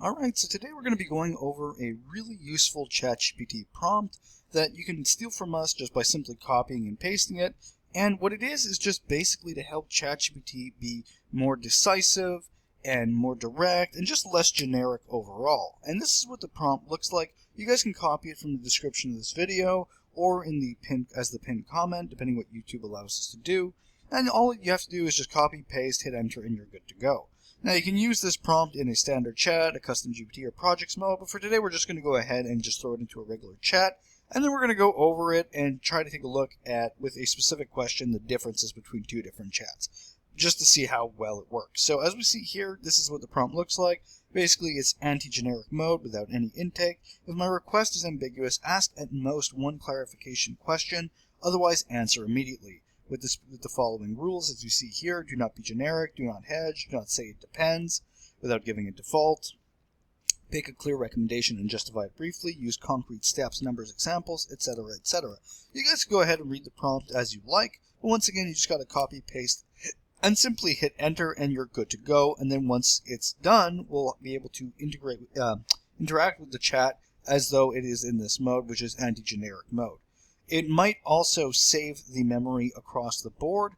Alright, so today we're going to be going over a really useful ChatGPT prompt that you can steal from us just by simply copying and pasting it. And what it is just basically to help ChatGPT be more decisive and more direct and just less generic overall. And this is what the prompt looks like. You guys can copy it from the description of this video or in the pinned comment, depending what YouTube allows us to do. And all you have to do is just copy, paste, hit enter, and you're good to go. Now you can use this prompt in a standard chat, a custom GPT, or projects mode, but for today we're just going to go ahead and just throw it into a regular chat, and then we're going to go over it and try to take a look at, with a specific question, the differences between two different chats, just to see how well it works. So as we see here, this is what the prompt looks like. Basically, it's anti-generic mode without any intake. If my request is ambiguous, ask at most one clarification question, otherwise answer immediately. With the following rules, as you see here: do not be generic, do not hedge, do not say it depends without giving a default, pick a clear recommendation and justify it briefly, use concrete steps, numbers, examples, etc., etc. You guys can go ahead and read the prompt as you like, but once again, you just got to copy, paste, and simply hit enter, and you're good to go. And then once it's done, we'll be able to interact with the chat as though it is in this mode, which is anti-generic mode. It might also save the memory across the board,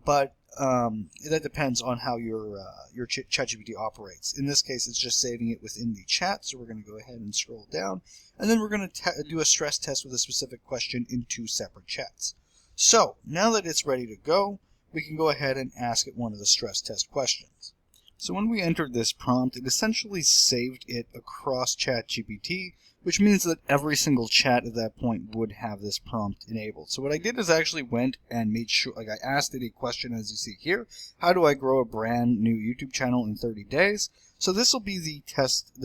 but that depends on how your ChatGPT operates. In this case, it's just saving it within the chat, so we're going to go ahead and scroll down, and then we're going to do a stress test with a specific question in two separate chats. So, now that it's ready to go, we can go ahead and ask it one of the stress test questions. So when we entered this prompt, it essentially saved it across ChatGPT, which means that every single chat at that point would have this prompt enabled. So what I did is I actually went and made sure, I asked it a question, as you see here: how do I grow a brand new YouTube channel in 30 days? So this will be the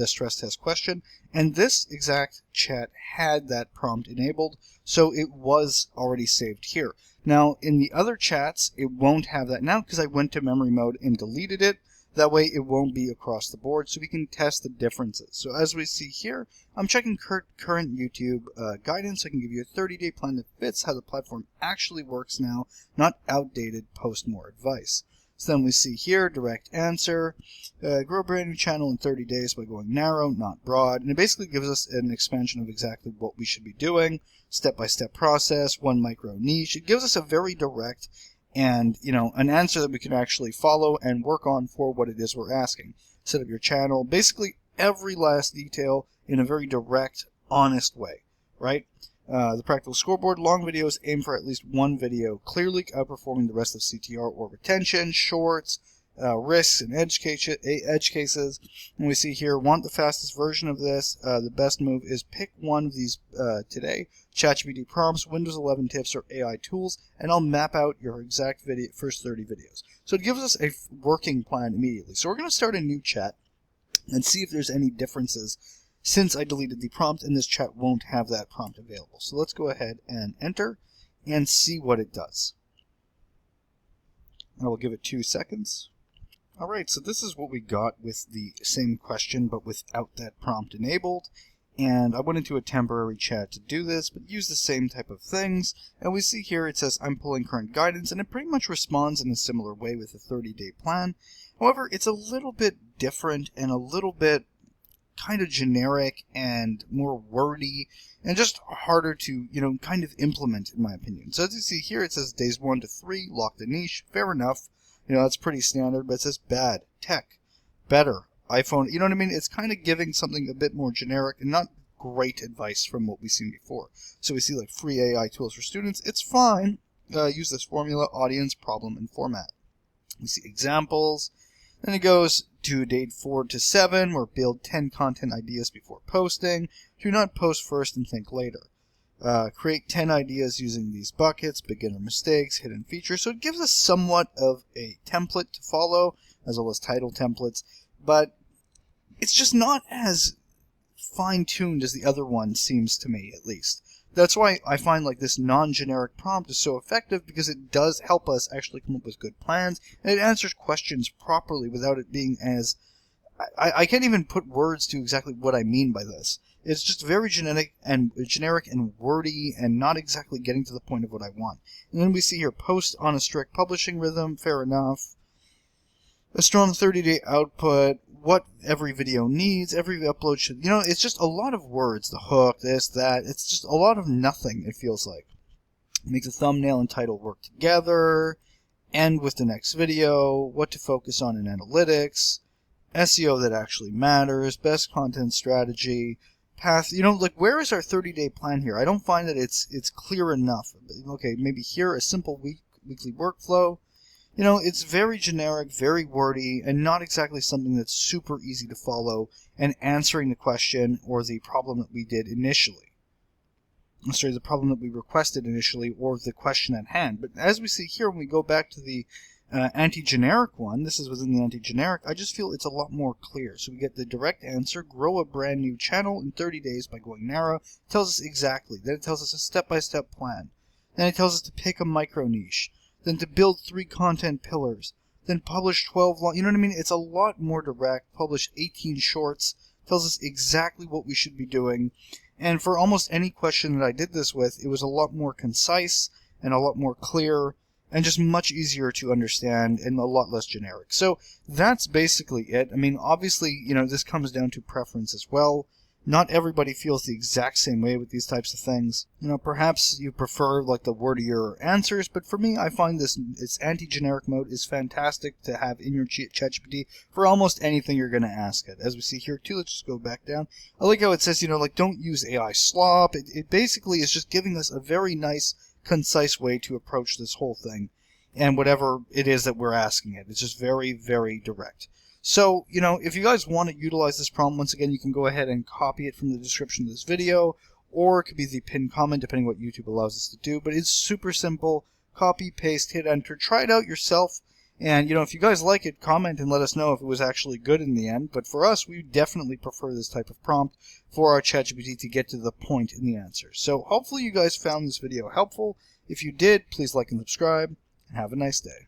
stress test question, and this exact chat had that prompt enabled, so it was already saved here. Now in the other chats, it won't have that now because I went to memory mode and deleted it. That way it won't be across the board, so we can test the differences. So as we see here, I'm checking current YouTube guidance. I can give you a 30-day plan that fits how the platform actually works now, not outdated post-more advice. So then we see here, direct answer, grow a brand new channel in 30 days by going narrow, not broad. And it basically gives us an expansion of exactly what we should be doing, step-by-step process, one micro niche. It gives us a very direct and, an answer that we can actually follow and work on for what it is we're asking. Set up your channel, basically every last detail in a very direct, honest way, right? The practical scoreboard: long videos aim for at least one video, clearly outperforming the rest of CTR or retention. Shorts, risks and edge cases. And we see here, want the fastest version of this. The best move is pick one of these today: ChatGPT prompts, Windows 11 tips, or AI tools, and I'll map out your exact first 30 videos. So it gives us a working plan immediately. So we're going to start a new chat and see if there's any differences, since I deleted the prompt and this chat won't have that prompt available. So let's go ahead and enter and see what it does. I will give it 2 seconds. Alright, so this is what we got with the same question but without that prompt enabled. And I went into a temporary chat to do this, but use the same type of things. And we see here it says I'm pulling current guidance, and it pretty much responds in a similar way with a 30-day plan. However, it's a little bit different and a little bit kind of generic and more wordy and just harder to, kind of implement, in my opinion. So as you see here, it says days 1 to 3, lock the niche. Fair enough. That's pretty standard, but it says bad, tech, better, iPhone. You know what I mean? It's kind of giving something a bit more generic and not great advice from what we've seen before. So we see like free AI tools for students. It's fine. Use this formula: audience, problem, and format. We see examples. Then it goes to date 4 to 7, where build 10 content ideas before posting. Do not post first and think later. Create 10 ideas using these buckets: beginner mistakes, hidden features. So it gives us somewhat of a template to follow, as well as title templates, but it's just not as fine-tuned as the other one seems to me, at least. That's why I find like this non-generic prompt is so effective, because it does help us actually come up with good plans, and it answers questions properly without it being as... I can't even put words to exactly what I mean by this. It's just very generic and wordy and not exactly getting to the point of what I want. And then we see here, post on a strict publishing rhythm. Fair enough. A strong 30-day output. what every video needs, every upload should, it's just a lot of words, the hook, this, that, it's just a lot of nothing, it feels like. Make the thumbnail and title work together, end with the next video, what to focus on in analytics, SEO that actually matters, best content strategy, path, like where is our 30-day plan here? I don't find that it's clear enough. Okay, maybe here a simple weekly workflow. It's very generic, very wordy, and not exactly something that's super easy to follow and answering the question or the problem that we did initially. The problem that we requested initially or the question at hand. But as we see here, when we go back to the anti-generic one, this is within the anti-generic, I just feel it's a lot more clear. So we get the direct answer, grow a brand new channel in 30 days by going narrow. It tells us exactly. Then it tells us a step-by-step plan. Then it tells us to pick a micro niche. Then to build 3 content pillars. Then publish 12 long, you know what I mean? It's a lot more direct. Publish 18 shorts. Tells us exactly what we should be doing. And for almost any question that I did this with, it was a lot more concise and a lot more clear and just much easier to understand and a lot less generic. So that's basically it. I mean, obviously, this comes down to preference as well. Not everybody feels the exact same way with these types of things. Perhaps you prefer like the wordier answers, but for me, I find its anti-generic mode is fantastic to have in your ChatGPT for almost anything you're going to ask it. As we see here too, let's just go back down. I like how it says, like don't use AI slop. It basically is just giving us a very nice, concise way to approach this whole thing and whatever it is that we're asking it. It's just very, very direct. So, if you guys want to utilize this prompt, once again, you can go ahead and copy it from the description of this video, or it could be the pinned comment, depending what YouTube allows us to do. But it's super simple. Copy, paste, hit enter. Try it out yourself. And, if you guys like it, comment and let us know if it was actually good in the end. But for us, we definitely prefer this type of prompt for our ChatGPT to get to the point in the answer. So hopefully you guys found this video helpful. If you did, please like and subscribe, and have a nice day.